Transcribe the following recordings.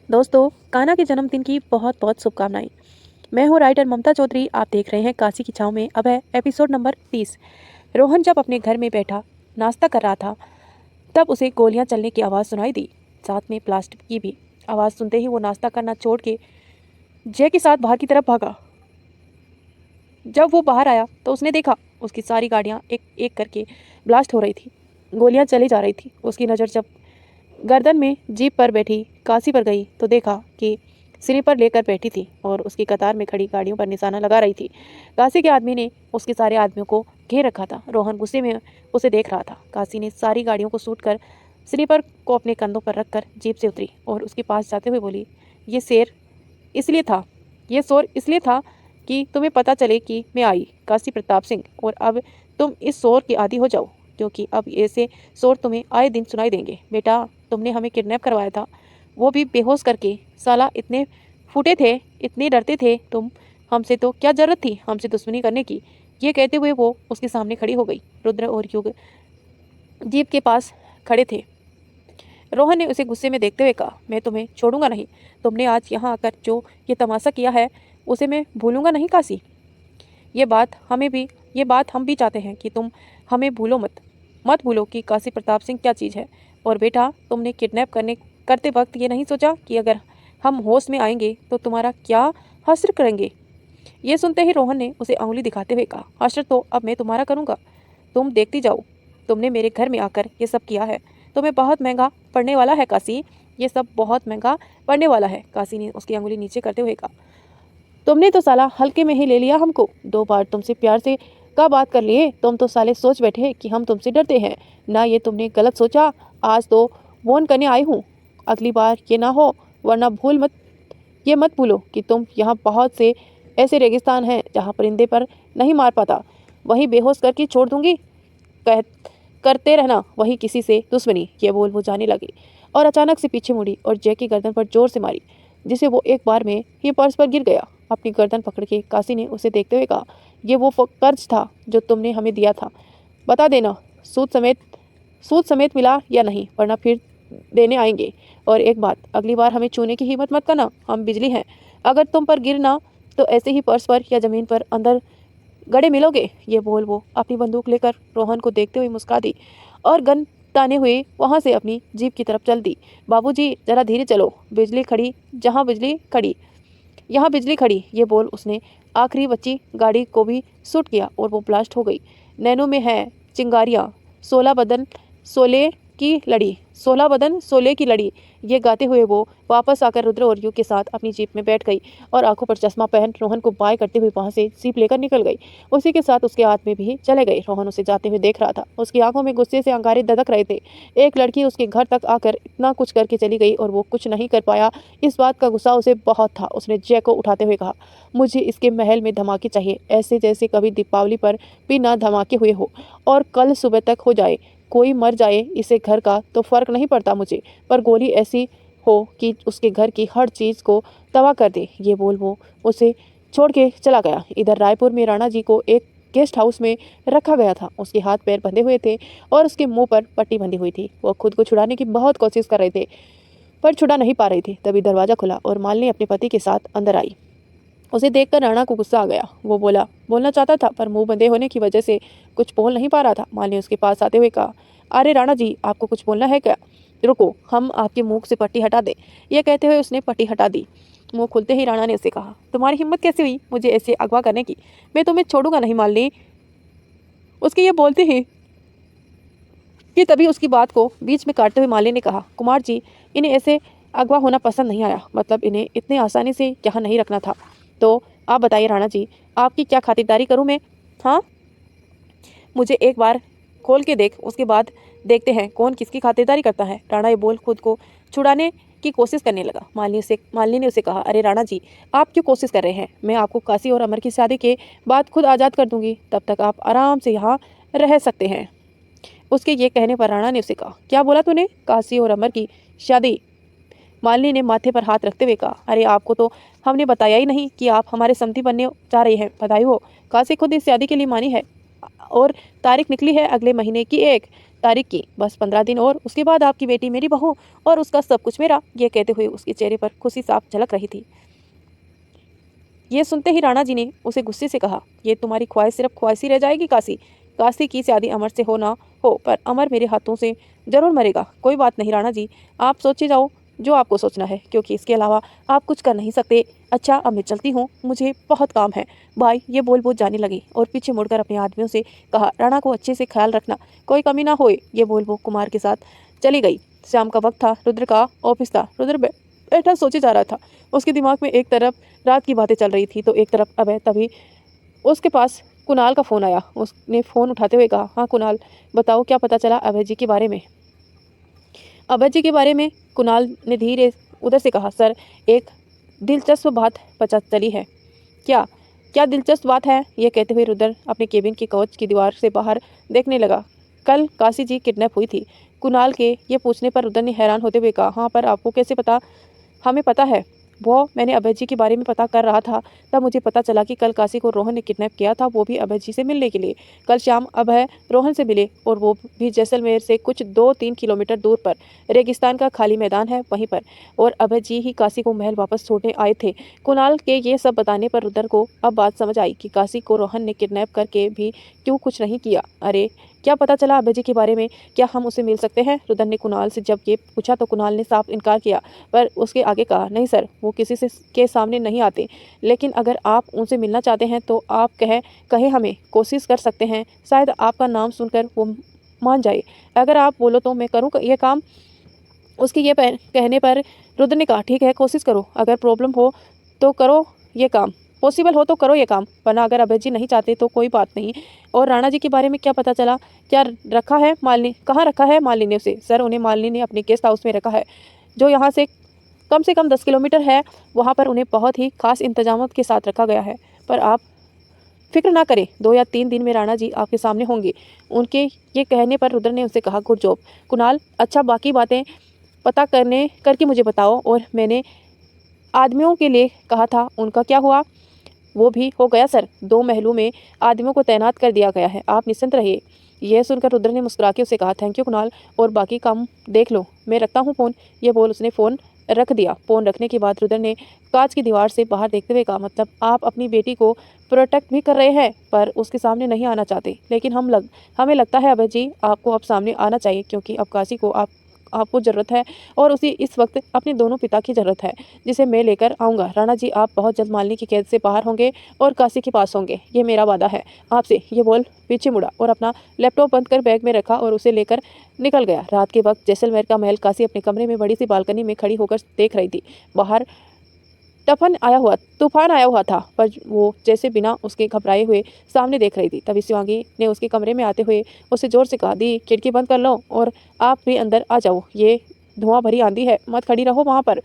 दोस्तों, कान्हा के जन्मदिन की बहुत बहुत शुभकामनाएं। मैं हूं राइटर ममता चौधरी। आप देख रहे हैं काशी की छाव में। अब है एपिसोड नंबर 30। रोहन जब अपने घर में बैठा नाश्ता कर रहा था, तब उसे गोलियां चलने की आवाज़ सुनाई दी, साथ में प्लास्टिक की भी। आवाज़ सुनते ही वो नाश्ता करना छोड़ के जय के साथ बाहर की तरफ भागा। जब वो बाहर आया तो उसने देखा उसकी सारी गाड़ियाँ एक एक करके ब्लास्ट हो रही थी, गोलियाँ चली जा रही थी। उसकी नज़र जब गर्दन में जीप पर बैठी काशी पर गई तो देखा कि स्लीपर लेकर बैठी थी और उसकी कतार में खड़ी गाड़ियों पर निशाना लगा रही थी। काशी के आदमी ने उसके सारे आदमियों को घेर रखा था। रोहन गुस्से में उसे देख रहा था। काशी ने सारी गाड़ियों को सूट कर स्लीपर को अपने कंधों पर रखकर जीप से उतरी और उसके पास जाते हुए बोली, ये शेर इसलिए था ये शोर इसलिए था कि तुम्हें पता चले कि मैं आई, काशी प्रताप सिंह, और अब तुम इस शोर के आदी हो जाओ, क्योंकि अब ऐसे शोर तुम्हें आए दिन सुनाई देंगे। बेटा, तुमने हमें किडनैप करवाया था, वो भी बेहोश करके। साला इतने फूटे थे, इतने डरते थे तुम हमसे, तो क्या जरूरत थी हमसे दुश्मनी करने की। ये कहते हुए वो उसके सामने खड़ी हो गई। रुद्र और युग जीप के पास खड़े थे। रोहन ने उसे गुस्से में देखते हुए कहा, मैं तुम्हें छोड़ूंगा नहीं। तुमने आज यहाँ आकर जो ये तमाशा किया है उसे मैं भूलूंगा नहीं काशी। ये बात हम भी चाहते हैं कि तुम हमें भूलो मत। मत भूलो कि काशी प्रताप सिंह क्या चीज़ है। और बेटा, तुमने किडनैप करते वक्त ये नहीं सोचा कि अगर हम होश में आएंगे तो तुम्हारा क्या हश्र करेंगे। ये सुनते ही रोहन ने उसे उंगली दिखाते हुए कहा, हश्र तो अब मैं तुम्हारा करूँगा, तुम देखती जाओ। तुमने मेरे घर में आकर ये सब किया है, तुम्हें बहुत महंगा पड़ने वाला है काशी। ये सब बहुत महंगा पड़ने वाला है। काशी ने उसकी अंगुली नीचे करते हुए कहा, तुमने तो साला हल्के में ही ले लिया हमको। 2 बार तुमसे प्यार से का बात कर लिए, तुम तो साले सोच बैठे कि हम तुमसे डरते हैं ना। ये तुमने गलत सोचा। आज तो वॉर्न करने आई हूँ, अगली बार ये ना हो, वरना ये मत भूलो कि तुम यहाँ बहुत से ऐसे रेगिस्तान हैं जहाँ परिंदे पर नहीं मार पाता, वहीं बेहोश करके छोड़ दूंगी। कह करते रहना वही किसी से दुश्मनी। ये बोल वो जाने लगी और अचानक से पीछे मुड़ी और जय की गर्दन पर जोर से मारी, जिसे वो एक बार में ही पर्स पर गिर गया। अपनी गर्दन पकड़ के काशी ने उसे देखते हुए कहा, ये वो कर्ज था जो तुमने हमें दिया था, बता देना सूद समेत मिला या नहीं, वरना फिर देने आएंगे। और एक बात, अगली बार हमें छूने की हिम्मत मत करना, हम बिजली हैं। अगर तुम पर गिरना तो ऐसे ही पर्स पर या जमीन पर अंदर गड़े मिलोगे। ये बोल वो अपनी बंदूक लेकर रोहन को देखते हुए मुस्कुरा दी और गन ताने हुए वहां से अपनी जीप की तरफ चल दी। बाबूजी, जरा धीरे चलो, यहाँ बिजली खड़ी। ये बोल उसने आखिरी बच्ची गाड़ी को भी शूट किया और वो ब्लास्ट हो गई। नैनो में है चिंगारियाँ, 16 बदन 16 की लड़ी। ये गाते हुए वो वापस आकर रुद्र और युग के साथ अपनी जीप में बैठ गई और आंखों पर चश्मा पहन रोहन को बाय करते हुए वहां से जीप लेकर निकल गई। उसी के साथ उसके हाथ में भी चले गए। रोहन उसे जाते हुए देख रहा था। उसकी आंखों में गुस्से से अंगारे ददक रहे थे। एक लड़की उसके घर तक आकर इतना कुछ करके चली गई और वो कुछ नहीं कर पाया, इस बात का गुस्सा उसे बहुत था। उसने जय को उठाते हुए कहा, मुझे इसके महल में धमाके चाहिए, ऐसे जैसे कभी दीपावली पर भी ना धमाके हुए हो, और कल सुबह तक हो जाए। कोई मर जाए इसे घर का तो फर्क नहीं पड़ता मुझे, पर गोली ऐसी हो कि उसके घर की हर चीज़ को तबाह कर दे। ये बोल वो उसे छोड़ के चला गया। इधर रायपुर में राणा जी को एक गेस्ट हाउस में रखा गया था। उसके हाथ पैर बंधे हुए थे और उसके मुंह पर पट्टी बंधी हुई थी। वो खुद को छुड़ाने की बहुत कोशिश कर रहे थे, पर छुड़ा नहीं पा रही थी। तभी दरवाज़ा खुला और मालिनी अपने पति के साथ अंदर आई। उसे देखकर राणा को गुस्सा आ गया। वो बोलना चाहता था, पर मुंह बंधे होने की वजह से कुछ बोल नहीं पा रहा था। मालिनी उसके पास आते हुए कहा, अरे राणा जी, आपको कुछ बोलना है क्या? रुको, हम आपके मुंह से पट्टी हटा दें। यह कहते हुए उसने पट्टी हटा दी। मुंह खुलते ही राणा ने उसे कहा, तुम्हारी हिम्मत कैसे हुई मुझे ऐसे अगवा करने की? मैं तुम्हें छोड़ूंगा नहीं मालिनी। उसके ये बोलते ही कि तभी उसकी बात को बीच में काटते हुए मालिनी ने कहा, कुमार जी, इन्हें ऐसे अगवा होना पसंद नहीं आया, मतलब इन्हें इतने आसानी से यहाँ नहीं रखना था। तो आप बताइए राणा जी, आपकी क्या खातिरदारी करूँ मैं? हाँ, मुझे एक बार खोल के देख, उसके बाद देखते हैं कौन किसकी खातिरदारी करता है। राणा ये बोल खुद को छुड़ाने की कोशिश करने लगा। मालिनी ने उसे कहा, अरे राणा जी, आप क्यों कोशिश कर रहे हैं? मैं आपको काशी और अमर की शादी के बाद खुद आज़ाद कर दूंगी, तब तक आप आराम से यहाँ रह सकते हैं। उसके ये कहने पर राणा ने उसे कहा, क्या बोला तूने? काशी और अमर की शादी? मालिनी ने माथे पर हाथ रखते हुए कहा, अरे आपको तो हमने बताया ही नहीं कि आप हमारे समधी बनने जा रही हैं। बधाई हो, काशी खुद इस शादी के लिए मानी है और तारीख निकली है अगले महीने की 1। तारीख की, बस 15 दिन और उसके बाद आपकी बेटी मेरी बहू और उसका सब कुछ मेरा। ये कहते हुए उसके चेहरे पर खुशी साफ झलक रही थी। ये सुनते ही राणा जी ने उसे गुस्से से कहा, ये तुम्हारी ख्वाहिश सिर्फ ख्वाहिश ही रह जाएगी काशी। काशी की शादी अमर से हो ना हो, पर अमर मेरे हाथों से जरूर मरेगा। कोई बात नहीं राणा जी, आप सोचे जाओ जो आपको सोचना है, क्योंकि इसके अलावा आप कुछ कर नहीं सकते। अच्छा अब मैं चलती हूँ, मुझे बहुत काम है। भाई, ये बोल बोल जाने लगी और पीछे मुड़कर अपने आदमियों से कहा, राणा को अच्छे से ख्याल रखना, कोई कमी ना होए। ये बोल वो कुमार के साथ चली गई। शाम का वक्त था, रुद्र का ऑफिस था। रुद्र बैठा सोचे जा रहा था। उसके दिमाग में एक तरफ रात की बातें चल रही थी तो एक तरफ अभय। तभी उसके पास कुणाल का फ़ोन आया। उसने फ़ोन उठाते हुए कहा, हाँ कुणाल, बताओ क्या पता चला अभय जी के बारे में। अभय जी के बारे में कुणाल ने धीरे उधर से कहा, सर एक दिलचस्प बात पता चली है। क्या क्या दिलचस्प बात है? ये कहते हुए रुद्र अपने केबिन की कांच की दीवार से बाहर देखने लगा। कल काशी जी किडनैप हुई थी। कुणाल के ये पूछने पर रुद्र ने हैरान होते हुए कहा, हाँ पर आपको कैसे पता? हमें पता है, वो मैंने अभय जी के बारे में पता कर रहा था, तब मुझे पता चला कि कल काशी को रोहन ने किडनैप किया था, वो भी अभय जी से मिलने के लिए। कल शाम अभय रोहन से मिले और वो भी जैसलमेर से कुछ 2-3 किलोमीटर दूर पर रेगिस्तान का खाली मैदान है वहीं पर, और अभय जी ही काशी को महल वापस छोड़ने आए थे। कुणाल के ये सब बताने पर रुद्र को अब बात समझ आई कि काशी को रोहन ने किडनैप करके भी क्यों कुछ नहीं किया। अरे क्या पता चला अभय जी के बारे में? क्या हम उसे मिल सकते हैं? रुद्र ने कुणाल से जब ये पूछा तो कुणाल ने साफ इनकार किया, पर उसके आगे कहा, नहीं सर, वो किसी से के सामने नहीं आते, लेकिन अगर आप उनसे मिलना चाहते हैं तो आप कहे हमें कोशिश कर सकते हैं। शायद आपका नाम सुनकर वो मान जाए। अगर आप बोलो तो मैं करूँ ये काम। उसके ये कहने पर रुद्र ने कहा, ठीक है कोशिश करो, अगर प्रॉब्लम हो तो करो ये काम, पॉसिबल हो तो करो ये काम, वरना अगर अभय जी नहीं चाहते तो कोई बात नहीं। और राणा जी के बारे में क्या पता चला? क्या रखा है मालिनी? कहाँ रखा है मालिनी ने उसे? सर उन्हें मालिनी ने अपने गेस्ट हाउस में रखा है, जो यहाँ से कम 10 किलोमीटर है। वहाँ पर उन्हें बहुत ही खास इंतजाम के साथ रखा गया है। पर आप फिक्र ना करें, 2 या 3 दिन में राणा जी आपके सामने होंगे। उनके ये कहने पर रुद्र ने उनसे कहा, गुड जॉब कुणाल, अच्छा बाकी बातें पता करके मुझे बताओ। और मैंने आदमियों के लिए कहा था, उनका क्या हुआ? वो भी हो गया सर, 2 महलों में आदमियों को तैनात कर दिया गया है, आप निश्चिंत रहिए। यह सुनकर रुद्र ने मुस्कुरा के उसे कहा, थैंक यू कुणाल, और बाकी काम देख लो, मैं रखता हूँ फ़ोन। ये बोल उसने फ़ोन रख दिया। फ़ोन रखने के बाद रुद्र ने कांच की दीवार से बाहर देखते हुए कहा, मतलब आप अपनी बेटी को प्रोटेक्ट भी कर रहे हैं पर उसके सामने नहीं आना चाहते, लेकिन हमें लगता है अभय जी आपको अब सामने आना चाहिए, क्योंकि अब काशी को आपको ज़रूरत है और उसे इस वक्त अपने दोनों पिता की ज़रूरत है, जिसे मैं लेकर आऊँगा। राणा जी आप बहुत जल्द मालिनी की कैद से बाहर होंगे और काशी के पास होंगे, ये मेरा वादा है आपसे। ये बोल पीछे मुड़ा और अपना लैपटॉप बंद कर बैग में रखा और उसे लेकर निकल गया। रात के वक्त जैसलमेर का महल काशी अपने कमरे में बड़ी सी बालकनी में खड़ी होकर देख रही थी। बाहर तूफान आया हुआ था, पर वो जैसे बिना उसके घबराए हुए सामने देख रही थी। तभी शिवांगी ने उसके कमरे में आते हुए उसे जोर से कहा, दी खिड़की बंद कर लो और आप भी अंदर आ जाओ, ये धुआं भरी आंधी है, मत खड़ी रहो वहाँ पर।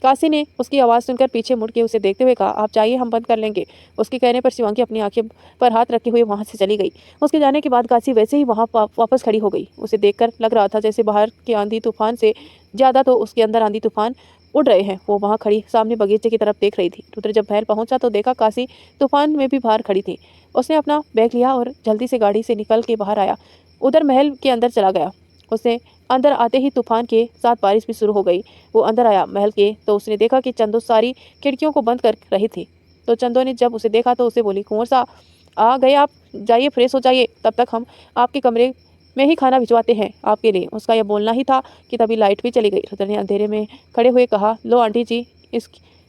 काशी ने उसकी आवाज़ सुनकर पीछे मुड़ के उसे देखते हुए कहा, आप जाइए, हम बंद कर लेंगे। उसके कहने पर शिवांगी अपनी आंखें पर हाथ रखे हुए वहाँ से चली गई। उसके जाने के बाद काशी वैसे ही वहाँ वापस खड़ी हो गई। उसे देखकर लग रहा था जैसे बाहर की आंधी तूफान से ज़्यादा तो उसके अंदर आंधी तूफान उड़ रहे हैं। वो वहाँ खड़ी सामने बगीचे की तरफ देख रही थी। रुद्र जब महल पहुंचा तो देखा काशी तूफान में भी बाहर खड़ी थी। उसने अपना बैग लिया और जल्दी से गाड़ी से निकल के बाहर आया, उधर महल के अंदर चला गया। उसने अंदर आते ही तूफान के साथ बारिश भी शुरू हो गई। वो अंदर आया महल के तो उसने देखा कि चंदो सारी खिड़कियों को बंद कर रही थी। तो चंदो ने जब उसे देखा तो उसे बोली, कुंवर सा आ गए आप, जाइए फ्रेश हो जाइए, तब तक हम आपके कमरे में ही खाना भिजवाते हैं आपके लिए। उसका यह बोलना ही था कि तभी लाइट भी चली गई। रुद्र ने अंधेरे में खड़े हुए कहा, लो आंटी जी,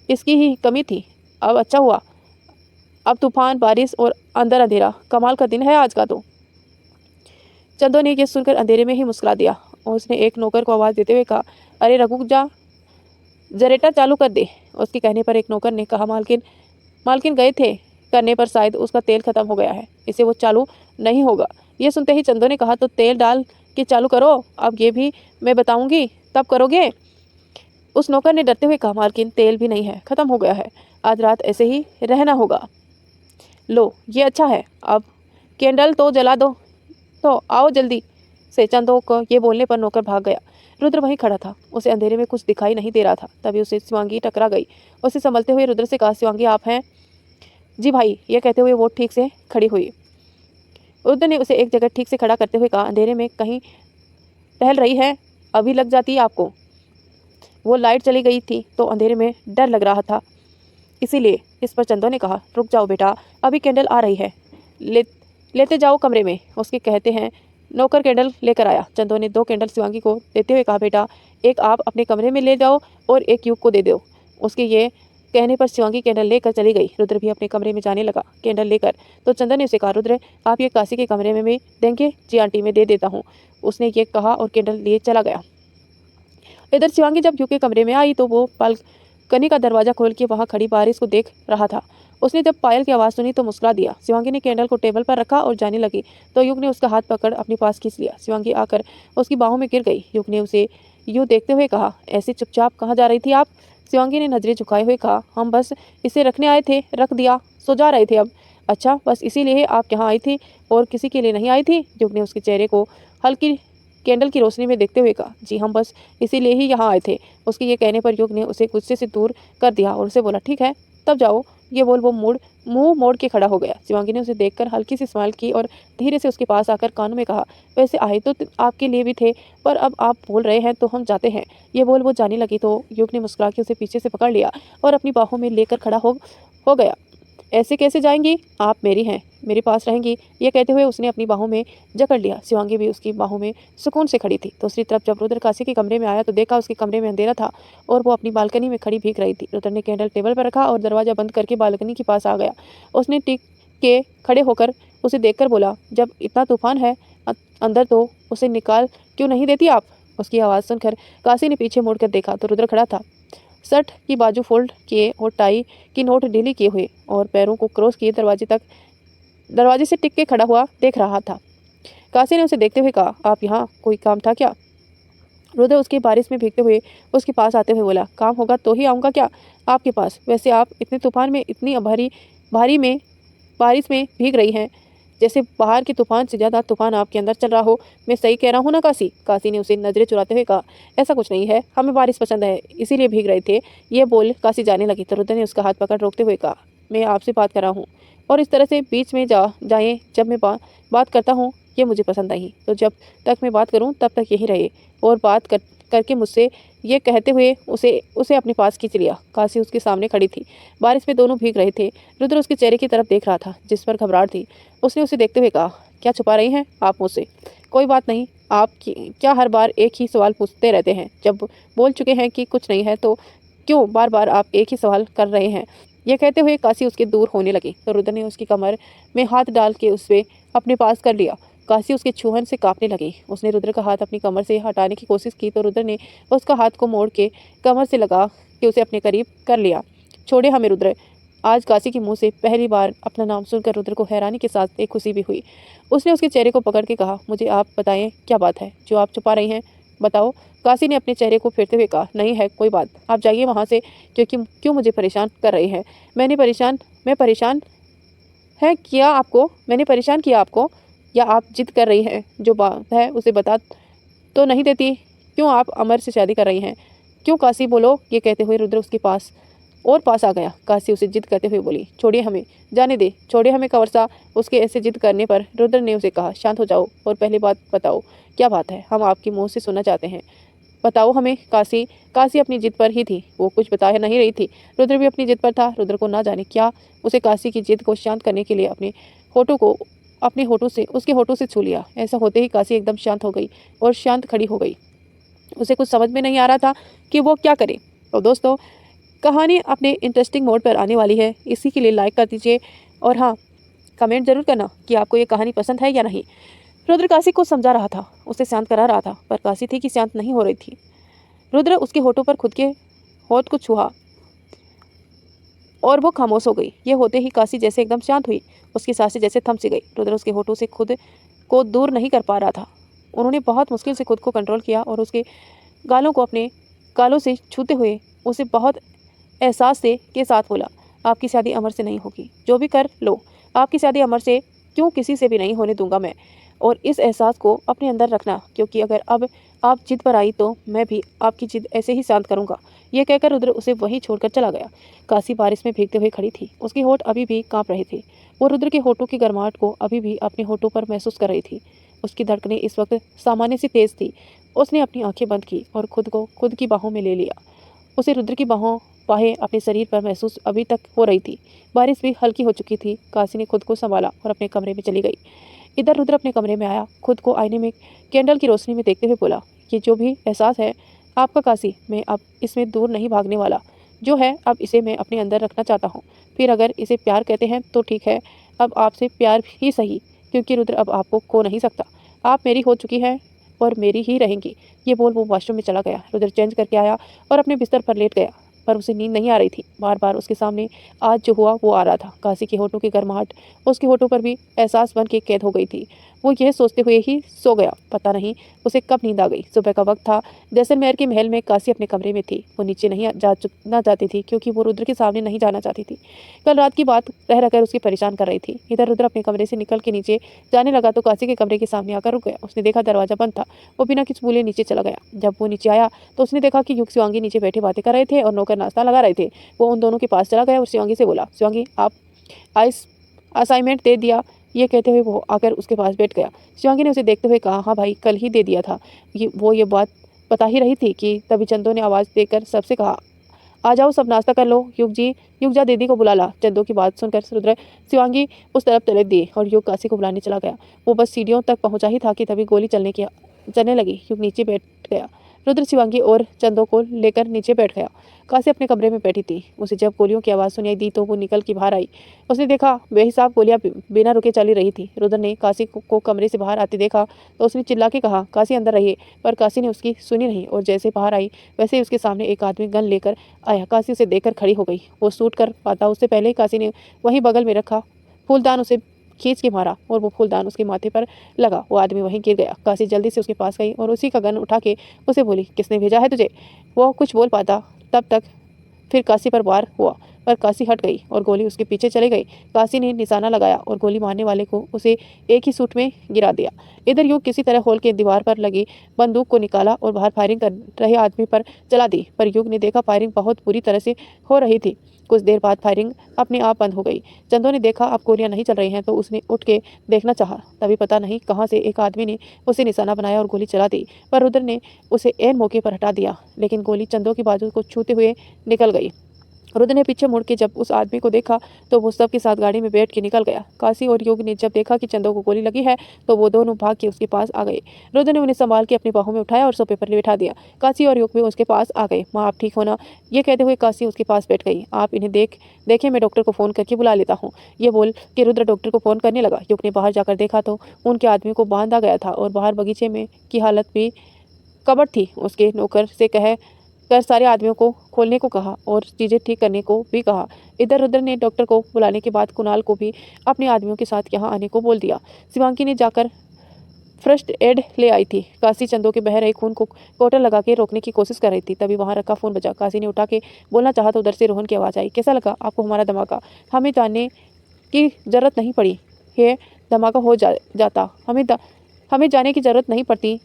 इसकी ही कमी थी, अब अच्छा हुआ। अब तूफान, बारिश और अंदर अंधेरा, कमाल का दिन है आज का तो। चंदो ने यह सुनकर अंधेरे में ही मुस्कुरा दिया और उसने एक नौकर को आवाज़ देते हुए कहा, अरे रघु जा, जनरेटर चालू कर दे। उसके कहने पर एक नौकर ने कहा, मालकिन गए थे करने पर शायद उसका तेल खत्म हो गया है, इसे वो चालू नहीं होगा। ये सुनते ही चंदो ने कहा, तो तेल डाल के चालू करो, अब ये भी मैं बताऊंगी तब करोगे। उस नौकर ने डरते हुए कहा, मालकिन तेल भी नहीं है, खत्म हो गया है, आज रात ऐसे ही रहना होगा। लो ये अच्छा है, अब कैंडल तो जला दो, तो आओ जल्दी से। चंदो को ये बोलने पर नौकर भाग गया। रुद्र वहीं खड़ा था, उसे अंधेरे में कुछ दिखाई नहीं दे रहा था। तभी उसे शिवांगी टकरा गई। उसे संभलते हुए रुद्र से कहा, शिवांगी आप हैं? जी भाई, ये कहते हुए वो ठीक से खड़ी हुई। रुद्र ने उसे एक जगह ठीक से खड़ा करते हुए कहा, अंधेरे में कहीं टहल रही है, अभी लग जाती है आपको। वो लाइट चली गई थी तो अंधेरे में डर लग रहा था, इसीलिए। इस पर चंदो ने कहा, रुक जाओ बेटा, अभी कैंडल आ रही है, लेते जाओ कमरे में। उसके कहते हैं नौकर कैंडल लेकर आया। चंदो ने 2 कैंडल शिवांगी को देते हुए कहा, बेटा एक आप अपने कमरे में ले जाओ और एक युग को दे दो। उसके ये कहने पर शिवांगी कैंडल लेकर चली गई। रुद्र भी अपने कमरे में जाने लगा कैंडल लेकर। तो चंदन ने उसे कहा, रुद्र आप ये काशी के कमरे में भी देंगे? जी आंटी, मैं दे देता हूँ। उसने ये कहा और कैंडल लिए चला गया। इधर शिवांगी जब यू के कमरे में आई तो वो बालकनी का दरवाजा खोल के वहाँ खड़ी बारिश को देख रहा था। उसने जब पायल की आवाज़ सुनी तो मुस्कुरा दिया। शिवांगी ने कैंडल को टेबल पर रखा और जाने लगी तो युग ने उसका हाथ पकड़ अपने पास खींच लिया। शिवांगी आकर उसकी बाहों में गिर गई। युग ने उसे यूँ देखते हुए कहा, ऐसे चुपचाप कहाँ जा रही थी आप? शिवांगी ने नजरें झुकाए हुए कहा, हम बस इसे रखने आए थे, रख दिया, सो जा रहे थे अब। अच्छा, बस इसीलिए आप यहाँ आई थी और किसी के लिए नहीं आई थी? युग ने उसके चेहरे को हल्की कैंडल की रोशनी में देखते हुए कहा, जी हम बस इसीलिए ही यहाँ आए थे। उसके ये कहने पर युग ने उसे गुस्से से दूर कर दिया और उसे बोला, ठीक है तब जाओ। ये बोल वो मुंह मोड़ के खड़ा हो गया। शिवांगी ने उसे देखकर हल्की सी स्माइल की और धीरे से उसके पास आकर कानों में कहा, वैसे आए तो आपके लिए भी थे, पर अब आप बोल रहे हैं तो हम जाते हैं। ये बोल वो जाने लगी तो युग ने मुस्कुरा के उसे पीछे से पकड़ लिया और अपनी बाहों में लेकर खड़ा हो गया। ऐसे कैसे जाएंगी? आप मेरी हैं, मेरे पास रहेंगी। ये कहते हुए उसने अपनी बाहों में जकड़ लिया। शिवांगी भी उसकी बाहों में सुकून से खड़ी थी। दूसरी तरफ जब रुद्र काशी के कमरे में आया तो देखा उसके कमरे में अंधेरा था और वो अपनी बालकनी में खड़ी भीग रही थी। रुद्र ने कैंडल टेबल पर रखा और दरवाजा बंद करके बालकनी के पास आ गया। उसने टिक के खड़े होकर उसे देखकर बोला, जब इतना तूफान है अंदर तो उसे निकाल क्यों नहीं देती आप? उसकी आवाज़ सुनकर काशी ने पीछे मुड़कर देखा तो रुद्र खड़ा था, शर्ट की बाजू फोल्ड किए और टाई की नोट ढीली किए हुए और पैरों को क्रॉस किए दरवाजे से टिक के खड़ा हुआ देख रहा था। काशी ने उसे देखते हुए कहा, आप यहाँ कोई काम था क्या? रुद्र उसकी बारिश में भीगते हुए उसके पास आते हुए बोला, काम होगा तो ही आऊँगा क्या आपके पास? वैसे आप इतने तूफान में इतनी भारी में बारिश में भीग रही हैं, जैसे बाहर के तूफान से ज़्यादा तूफान आपके अंदर चल रहा हो। मैं सही कह रहा हूँ ना काशी? काशी ने उसे नजरें चुराते हुए कहा, ऐसा कुछ नहीं है, हमें बारिश पसंद है इसीलिए भीग रहे थे। ये बोल काशी जाने लगी तो रुद्र ने उसका हाथ पकड़ रोकते हुए कहा, मैं आपसे बात कर रहा हूँ और इस तरह से बीच में जाएं जब मैं बात करता हूँ, ये मुझे पसंद नहीं। तो जब तक मैं बात करूँ तब तक यहीं रहे। और बात करके मुझसे ये कहते हुए उसे अपने पास खींच लिया। काशी उसके सामने खड़ी थी। बारिश में दोनों भीग रहे थे। रुद्र उसके चेहरे की तरफ देख रहा था जिस पर घबराहट थी। उसने उसे देखते हुए कहा, क्या छुपा रही हैं आप मुझसे? कोई बात नहीं, आप क्या हर बार एक ही सवाल पूछते रहते हैं? जब बोल चुके हैं कि कुछ नहीं है तो क्यों बार बार आप एक ही सवाल कर रहे हैं? यह कहते हुए काशी उसके दूर होने लगी तो रुद्र ने उसकी कमर में हाथ डाल के उसे अपने पास कर लिया। काशी उसके छूहन से कांपने लगी। उसने रुद्र का हाथ अपनी कमर से हटाने की कोशिश की तो रुद्र ने उसका हाथ को मोड़ के कमर से लगा के उसे अपने करीब कर लिया। छोड़े हमें रुद्र। आज काशी के मुंह से पहली बार अपना नाम सुनकर रुद्र को हैरानी के साथ एक खुशी भी हुई। उसने उसके चेहरे को पकड़ के कहा, मुझे आप बताएं क्या बात है जो आप छुपा रही हैं? बताओ। काशी ने अपने चेहरे को फेरते हुए कहा, नहीं है कोई बात, आप जाइए वहाँ से, क्योंकि क्यों मुझे परेशान कर रहे हैं? मैं परेशान है किया आपको? मैंने परेशान किया आपको? या आप जिद कर रही हैं? जो बात है उसे बता तो नहीं देती? क्यों आप अमर से शादी कर रही हैं? क्यों काशी बोलो? ये कहते हुए रुद्र उसके पास आ गया। काशी उसे जिद करते हुए बोली, छोड़िए हमें, जाने दे, छोड़िए हमें कंवरसा। उसके ऐसे जिद करने पर रुद्र ने उसे कहा, शांत हो जाओ और पहली बात बताओ क्या बात है, हम आपके मुंह से सुनना चाहते हैं, बताओ हमें। काशी अपनी जिद पर ही थी, वो कुछ बता नहीं रही थी। रुद्र भी अपनी जिद पर था। रुद्र को ना जाने क्या उसे काशी की जिद को शांत करने के लिए अपने होठों से छू लिया। ऐसा होते ही काशी एकदम शांत हो गई और शांत खड़ी हो गई। उसे कुछ समझ में नहीं आ रहा था कि वो क्या करे। तो दोस्तों, कहानी अपने इंटरेस्टिंग मोड पर आने वाली है, इसी के लिए लाइक कर दीजिए और हाँ, कमेंट जरूर करना कि आपको ये कहानी पसंद है या नहीं। रुद्र काशी को समझा रहा था, उसे शांत करा रहा था, पर काशी थी कि शांत नहीं हो रही थी। रुद्र उसके होठों पर खुद के होठ को छुआ और वो खामोश हो गई। ये होते ही काशी जैसे एकदम शांत हुई। उसकी सांसें जैसे थम सी गई। रुद्र उसके होठों से खुद को दूर नहीं कर पा रहा था। उन्होंने बहुत मुश्किल से खुद को कंट्रोल किया और उसके गालों को अपने गालों से छूते हुए उसे बहुत एहसास के साथ बोला, आपकी शादी अमर से नहीं होगी, जो भी कर लो, आपकी शादी अमर से क्यों किसी से भी नहीं होने दूंगा मैं। और इस एहसास को अपने अंदर रखना, क्योंकि अगर अब आप जिद पर आई तो मैं भी आपकी जिद ऐसे ही शांत करूंगा। यह कहकर रुद्र उसे वहीं छोड़कर चला गया। काशी बारिश में भीगते हुए खड़ी थी। उसके होठ अभी भी कांप रहे थे। वो रुद्र के होठों की गर्माहट को अभी भी अपने होठों पर महसूस कर रही थी। उसकी धड़कनें इस वक्त सामान्य सी तेज थी। उसने अपनी आंखें बंद की और खुद को खुद की बाहों में ले लिया। उसे रुद्र की बाहें अपने शरीर पर महसूस अभी तक हो रही थी। बारिश भी हल्की हो चुकी थी। काशी ने खुद को संभाला और अपने कमरे में चली गई। इधर रुद्र अपने कमरे में आया। खुद को आईने में कैंडल की रोशनी में देखते हुए बोला, ये जो भी एहसास है आपका काशी, मैं अब इसमें दूर नहीं भागने वाला। जो है अब इसे मैं अपने अंदर रखना चाहता हूँ। फिर अगर इसे प्यार कहते हैं तो ठीक है, अब आपसे प्यार ही सही, क्योंकि रुद्र अब आपको खो नहीं सकता। आप मेरी हो चुकी हैं और मेरी ही रहेंगी। ये बोल वो वॉशरूम में चला गया। रुद्र चेंज करके आया और अपने बिस्तर पर लेट गया, पर उसे नींद नहीं आ रही थी। बार बार उसके सामने आज जो हुआ वो आ रहा था। काशी के होठों की गर्माहट उसके होठों पर भी एहसास बन के कैद हो गई थी। वो यह सोचते हुए ही सो गया। पता नहीं उसे कब नींद आ गई। सुबह का वक्त था। जैसलमेर के महल में काशी अपने कमरे में थी। वो नीचे नहीं ना जाती थी क्योंकि वो रुद्र के सामने नहीं जाना चाहती थी। कल रात की बात रह रहकर उसकी परेशान कर रही थी। इधर रुद्र अपने कमरे से निकल के नीचे जाने लगा तो काशी के कमरे के सामने आकर रुक गया। उसने देखा दरवाजा बंद था। वो बिना किसी बोले नीचे चला गया। जब वो नीचे आया तो उसने देखा कि युग शिवांगी नीचे बैठे बातें कर रहे थे और नौकर नाश्ता लगा रहे थे। वो उन दोनों के पास चला गया और शिवांगी से बोला, शिवांगी आप असाइनमेंट दे दिया? ये कहते हुए वो आकर उसके पास बैठ गया। शिवांगी ने उसे देखते हुए कहा, हाँ भाई, कल ही दे दिया था। ये बात बता ही रही थी कि तभी चंदो ने आवाज़ देकर सबसे कहा, आ जाओ सब नाश्ता कर लो। युग जा दीदी को बुला ला। चंदो की बात सुनकर रुद्र शिवांगी उस तरफ चले दिए और युग काशी को बुलाने चला गया। वो बस सीढ़ियों तक पहुंचा ही था कि तभी गोली चलने लगी। युग नीचे बैठ गया। रुद्र शिवांगी और चंदो को लेकर नीचे बैठ गया। काशी अपने कमरे में बैठी थी। उसे जब गोलियों की आवाज़ सुनाई दी तो वो निकल के बाहर आई। उसने देखा बेहिसाब गोलियां बिना रुके चली रही थी। रुद्र ने काशी को कमरे से बाहर आते देखा तो उसने चिल्ला के कहा, काशी अंदर रहिए, पर काशी ने उसकी सुनी नहीं और जैसे बाहर आई वैसे ही उसके सामने एक आदमी गन लेकर आया। काशी उसे देखकर खड़ी हो गई। वो शूट कर पाता उससे पहले ही काशी ने वहीं बगल में रखा फूलदान उसे खींच के मारा और वो फूलदान उसके माथे पर लगा। वो आदमी वहीं गिर गया। काशी जल्दी से उसके पास गई और उसी का गन उठा के उसे बोली, किसने भेजा है तुझे? वो कुछ बोल पाता तब तक फिर काशी पर वार हुआ, पर काशी हट गई और गोली उसके पीछे चली गई। काशी ने निशाना लगाया और गोली मारने वाले को उसे एक ही शूट में गिरा दिया। इधर युग किसी तरह होल के दीवार पर लगी बंदूक को निकाला और बाहर फायरिंग कर रहे आदमी पर चला दी, पर युग ने देखा फायरिंग बहुत बुरी तरह से हो रही थी। कुछ देर बाद फायरिंग अपने आप बंद हो गई। चंदो ने देखा अब गोलियां नहीं चल रही हैं तो उसने उठ के देखना चाहा। तभी पता नहीं कहां से एक आदमी ने उसे निशाना बनाया और गोली चला दी, पर रुद्र ने उसे ऐन मौके पर हटा दिया, लेकिन गोली चंदो की बाजू को छूते हुए निकल गई। रुद्र ने पीछे मुड़ के जब उस आदमी को देखा तो वो सबके साथ गाड़ी में बैठ के निकल गया। काशी और युग ने जब देखा कि चंदो को गोली लगी है तो वो दोनों भाग के उसके पास आ गए। रुद्र ने उन्हें संभाल के अपनी बाहों में उठाया और सोफे पर बैठा दिया। काशी और युग भी उसके पास आ गए। माँ, आप ठीक हो ना? ये कहते हुए काशी उसके पास बैठ गई। आप इन्हें देखें, मैं डॉक्टर को फ़ोन करके बुला लेता हूँ। ये बोल के रुद्र डॉक्टर को फ़ोन करने लगा। युग ने बाहर जाकर देखा तो उनके आदमी को बांधा गया था और बाहर बगीचे में की हालत भी कबड़ थी। उसके नौकर से कर सारे आदमियों को खोलने को कहा और चीज़ें ठीक करने को भी कहा। इधर रुद्र ने डॉक्टर को बुलाने के बाद कुणाल को भी अपने आदमियों के साथ यहाँ आने को बोल दिया। शिवांगी ने जाकर फर्स्ट एड ले आई थी। काशी चंदो के बह रहे खून को कोटर लगा के रोकने की कोशिश कर रही थी। तभी वहाँ रखा फ़ोन बजा। काशी ने उठा के बोलना चाहा तो उधर से रोहन की आवाज़ आई, कैसा लगा आपको हमारा धमाका? हमें जानने की ज़रूरत नहीं पड़ी है, धमाका हो जाता। हमें जाने की ज़रूरत नहीं पड़ती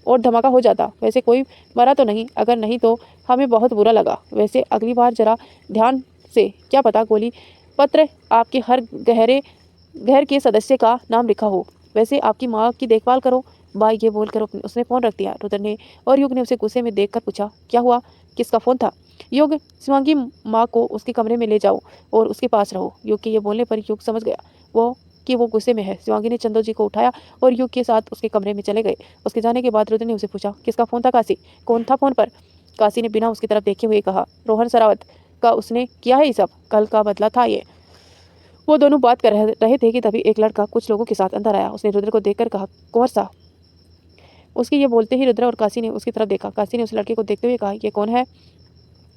और धमाका हो जाता। वैसे कोई मरा तो नहीं? अगर नहीं तो हमें बहुत बुरा लगा। वैसे अगली बार जरा ध्यान से, क्या पता गोली पत्र आपके हर घर के सदस्य का नाम लिखा हो। वैसे आपकी माँ की देखभाल करो बाय। ये बोलकर उसने फ़ोन रख दिया। रुद्र ने और युग ने उसे गुस्से में देखकर पूछा, क्या हुआ? किसका फ़ोन था? युग, शिवांगी माँ को उसके कमरे में ले जाओ और उसके पास रहो। युग के ये बोलने पर युग समझ गया वो गुस्से में है। शिवांगी ने चंदो जी को उठाया और युग के साथ उसके कमरे में चले गए। उसके जाने के बाद रुद्र ने उसे पूछा, किसका फ़ोन था काशी? कौन था फ़ोन पर? काशी ने बिना उसकी तरफ देखे हुए कहा, रोहन सरावत का। उसने किया है ये सब, कल का बदला था ये। वो दोनों बात कर रहे थे कि तभी एक लड़का कुछ लोगों के साथ अंदर आया। उसने रुद्र को देखकर कहा, कौन सा? उसके ये बोलते ही रुद्र और काशी ने उसकी तरफ देखा। काशी ने उस लड़के को देखते हुए कहा, ये कौन है?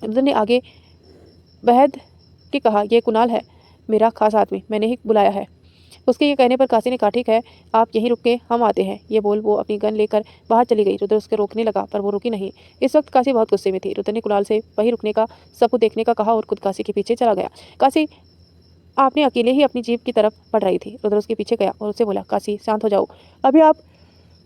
रुद्र ने आगे बहद के कहा, यह कुणाल है, मेरा खास आदमी, मैंने ही बुलाया है। उसके ये कहने पर काशी ने कहा, ठीक है, आप यहीं रुक के, हम आते हैं। ये बोल वो अपनी गन लेकर बाहर चली गई। रुद्र उसके रोकने लगा पर वो रुकी नहीं। इस वक्त काशी बहुत गुस्से में थी। रुद्र ने कुणाल से वहीं रुकने का, सबको देखने का कहा और खुद काशी के पीछे चला गया। काशी आपने अकेले ही अपनी जीप की तरफ बढ़ रही थी। रुद्र उसके पीछे गया और उससे बोला, काशी शांत हो जाओ, अभी आप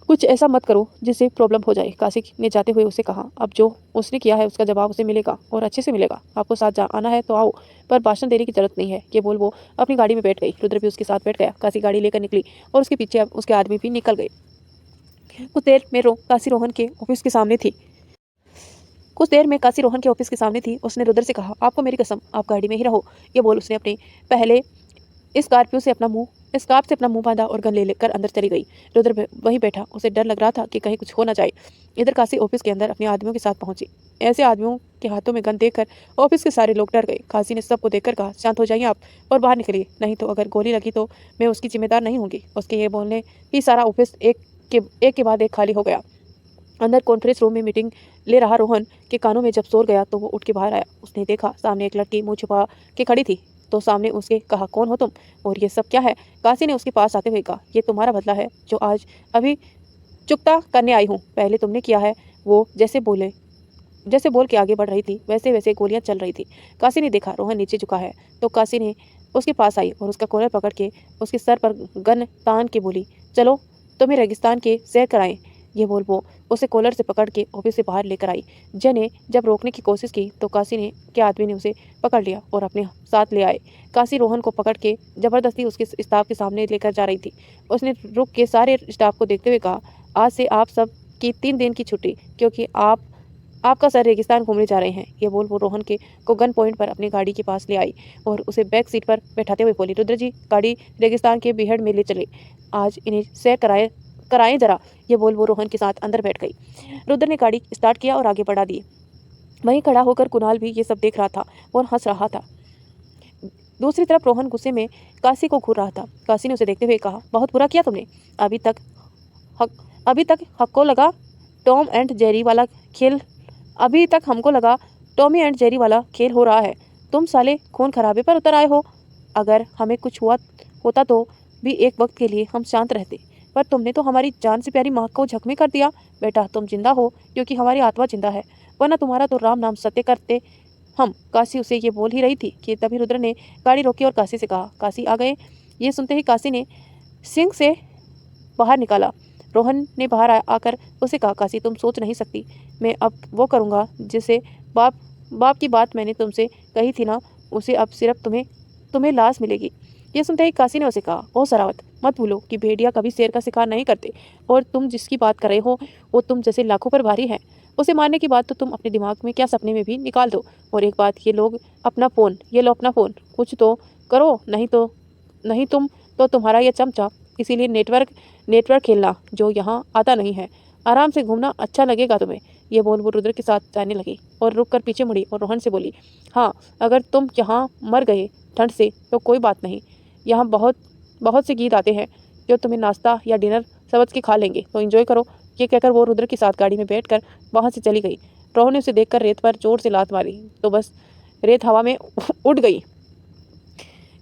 कुछ ऐसा मत करो जिससे प्रॉब्लम हो जाए। काशी ने जाते हुए उसे कहा, अब जो उसने किया है उसका जवाब उसे मिलेगा और अच्छे से मिलेगा। आपको साथ आना है तो आओ, पर भाषण देने की जरूरत नहीं है। ये बोल वो अपनी गाड़ी में बैठ गई। रुद्र भी उसके साथ बैठ गया। काशी गाड़ी लेकर निकली और उसके पीछे उसके आदमी भी निकल गए। कुछ देर में काशी रोहन के ऑफिस के सामने थी। उसने रुद्र से कहा, आपको मेरी कसम, आप गाड़ी में ही रहो। ये बोल उसने अपने पहले स्कॉर्पियो से अपना मुंह बांधा और गन ले लेकर अंदर चली गई। रुद्र वहीं बैठा, उसे डर लग रहा था कि कहीं कुछ हो ना जाए। इधर काशी ऑफिस के अंदर अपने आदमियों के साथ पहुंची। ऐसे आदमियों के हाथों में गन देखकर ऑफिस के सारे लोग डर गए। काशी ने सबको देखकर कहा, शांत हो जाइए आप और बाहर निकलिए, नहीं तो अगर गोली लगी तो मैं उसकी जिम्मेदार नहीं होंगी। उसके ये बोलने ही सारा ऑफिस एक के बाद एक खाली हो गया। अंदर कॉन्फ्रेंस रूम में मीटिंग ले रहा रोहन के कानों में जब शोर गया तो वो उठ के बाहर आया। उसने देखा सामने एक लड़की मुंह छुपा के खड़ी थी, तो सामने उसके कहा, कौन हो तुम और ये सब क्या है? काशी ने उसके पास आते हुए कहा, ये तुम्हारा बदला है जो आज अभी चुकता करने आई हूँ। पहले तुमने किया है वो जैसे बोल के आगे बढ़ रही थी वैसे वैसे गोलियां चल रही थी। काशी ने देखा रोहन नीचे झुका है तो काशी ने उसके पास आई और उसका कॉलर पकड़ के उसके सर पर गन तान के बोली, चलो तुम्हें रेगिस्तान के सैर कराएं। ये बोल वो उसे कॉलर से पकड़ के ऑफिस से बाहर लेकर आई। जय ने जब रोकने की कोशिश की तो काशी ने के आदमी ने उसे पकड़ लिया और अपने साथ ले आए। काशी रोहन को पकड़ के जबरदस्ती उसके स्टाफ के सामने लेकर जा रही थी। उसने रुक के सारे स्टाफ को देखते हुए कहा, आज से आप सब की 3 दिन की छुट्टी, क्योंकि आपका सर रेगिस्तान घूमने जा रहे हैं। ये बोल वो रोहन को गन पॉइंट पर अपनी गाड़ी के पास ले आई और उसे बैक सीट पर बैठाते हुए बोली, रुद्र जी, गाड़ी रेगिस्तान के बीहड़ में ले चले, आज इन्हें सैर कराएं जरा। ये बोल वो रोहन के साथ अंदर बैठ गई। रुद्र ने गाड़ी स्टार्ट किया और आगे बढ़ा दी। वहीं खड़ा होकर कुणाल भी ये सब देख रहा था और हंस रहा था। दूसरी तरफ रोहन गुस्से में काशी को घूर रहा था। काशी ने उसे देखते हुए कहा, बहुत बुरा किया तुमने। अभी तक हमको लगा टॉम एंड जेरी वाला खेल हो रहा है। तुम साले खून खराबे पर उतर आए हो। अगर हमें कुछ हुआ होता तो भी एक वक्त के लिए हम शांत रहते, पर तुमने तो हमारी जान से प्यारी माँ को जख्मी कर दिया। बेटा, तुम जिंदा हो क्योंकि हमारी आत्मा जिंदा है, वरना तुम्हारा तो राम नाम सत्य करते हम। काशी उसे ये बोल ही रही थी कि तभी रुद्र ने गाड़ी रोकी और काशी से कहा, काशी आ गए। ये सुनते ही काशी ने सिंह से बाहर निकाला। रोहन ने बाहर आकर उसे कहा, काशी, तुम सोच नहीं सकती, मैं अब वो करूँगा जिसे बाप की बात मैंने तुमसे कही थी ना, उसे अब सिर्फ तुम्हें लाश मिलेगी। ये सुनते ही काशी ने उसे कहा, ओ सरावत, मत भूलो कि भेड़िया कभी शेर का शिकार नहीं करते, और तुम जिसकी बात कर रहे हो वो तुम जैसे लाखों पर भारी है। उसे मारने की बात तो तुम अपने दिमाग में क्या सपने में भी निकाल दो। और एक बात, ये लो अपना फ़ोन, कुछ तो करो, नहीं तुम तो तुम्हारा यह चमचा। इसीलिए नेटवर्क खेलना जो यहाँ आता नहीं है, आराम से घूमना अच्छा लगेगा तुम्हें। ये बोल वो रुद्र के साथ जाने लगी और रुक कर पीछे मुड़ी और रोहन से बोली, हाँ, अगर तुम यहाँ मर गए ठंड से तो कोई बात नहीं, यहाँ बहुत से गीत आते हैं जो तुम्हें नाश्ता या डिनर समझ के खा लेंगे, तो एंजॉय करो। ये कहकर वो रुद्र के साथ गाड़ी में बैठकर वहाँ से चली गई। रोहन ने उसे देखकर रेत पर जोर से लात मारी तो बस रेत हवा में उड़ गई।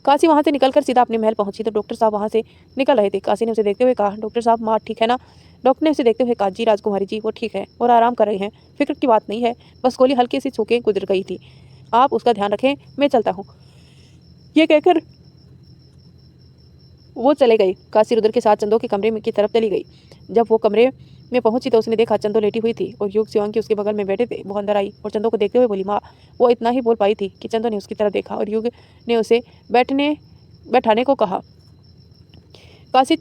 काशी वहाँ से निकलकर सीधा अपने महल पहुंची तो डॉक्टर साहब वहाँ से निकल रहे थे। काशी ने उसे देखते हुए कहा, डॉक्टर साहब, माँ ठीक है ना? डॉक्टर ने उसे देखते हुए कहा, जी राजकुमारी जी, वो ठीक है और आराम कर रहे हैं, फिक्र की बात नहीं है, बस गोली हल्की सी छू के गुजर गई थी, आप उसका ध्यान रखें, मैं चलता हूँ। ये कहकर वो चले गई। काशी रुद्र के साथ चंदो के कमरे की तरफ चली गई। जब वो कमरे में पहुंची तो उसने देखा चंदो लेटी हुई थी और युग शिवांगी उसके बगल में बैठे थे। वो अंदर आई और चंदो को देखते हुए बोली, माँ। वो इतना ही बोल पाई थी कि चंदो ने उसकी तरफ देखा और युग ने उसे बैठाने को कहा। काशी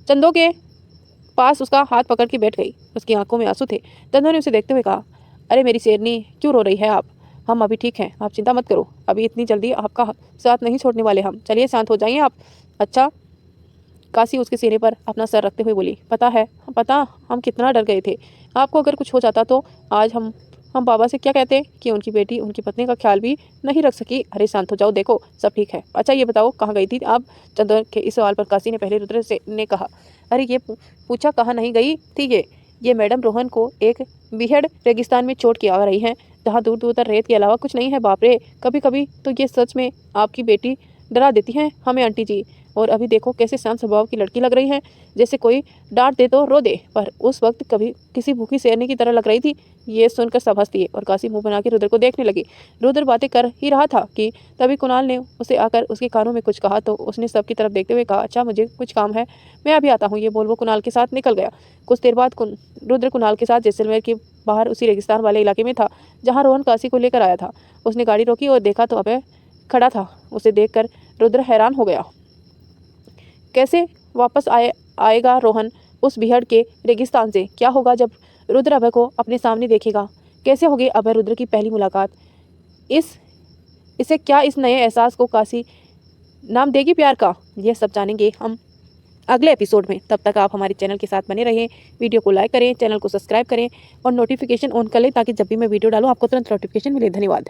चंदो के पास उसका हाथ पकड़ के बैठ गई। उसकी आंखों में आंसू थे। चंदो ने उसे देखते हुए कहा, अरे मेरी शेरनी, क्यों रो रही है आप? हम अभी ठीक हैं, आप चिंता मत करो, अभी इतनी जल्दी आपका साथ नहीं छोड़ने वाले हम, चलिए शांत हो जाइए आप। अच्छा। काशी उसके सीने पर अपना सर रखते हुए बोली, पता हम कितना डर गए थे, आपको अगर कुछ हो जाता तो आज हम बाबा से क्या कहते कि उनकी बेटी उनकी पत्नी का ख्याल भी नहीं रख सकी। अरे शांत हो जाओ, देखो सब ठीक है। अच्छा ये बताओ कहाँ गई थी आप? चंदो के इस सवाल पर काशी ने पहले रुद्र ने कहा, अरे ये पूछा कहाँ नहीं गई थी ये मैडम रोहन को एक बीहड़ रेगिस्तान में चोट की आ रही हैं, जहाँ दूर दूर तक रेत के अलावा कुछ नहीं है। बाप रे, कभी कभी तो ये सच में आपकी बेटी डरा देती हैं हमें आंटी जी। और अभी देखो कैसे शांत स्वभाव की लड़की लग रही है, जैसे कोई डांट दे तो रो दे, पर उस वक्त कभी किसी भूखी शेरनी की तरह लग रही थी। ये सुनकर सब हंस दिए और काशी मुंह बना के रुद्र को देखने लगी। रुद्र बातें कर ही रहा था कि तभी कुणाल ने उसे आकर उसके कानों में कुछ कहा तो उसने सबकी तरफ देखते हुए कहा, अच्छा मुझे कुछ काम है, मैं अभी आता हूँ। ये बोल वो कुणाल के साथ निकल गया। कुछ देर बाद रुद्र कुणाल के साथ जैसलमेर के बाहर उसी रेगिस्तान वाले इलाके में था जहाँ रोहन काशी को लेकर आया था। उसने गाड़ी रोकी और देखा तो अभय खड़ा था। उसे देखकर रुद्र हैरान हो गया। कैसे वापस आएगा रोहन उस बिहड़ के रेगिस्तान से? क्या होगा जब रुद्र अभय को अपने सामने देखेगा? कैसे होगी अभय रुद्र की पहली मुलाकात? इस नए एहसास को काशी नाम देगी प्यार का? यह सब जानेंगे हम अगले एपिसोड में। तब तक आप हमारे चैनल के साथ बने रहें। वीडियो को लाइक करें, चैनल को सब्सक्राइब करें और नोटिफिकेशन ऑन कर लें ताकि जब भी मैं वीडियो डालूं आपको तुरंत नोटिफिकेशन मिले। धन्यवाद।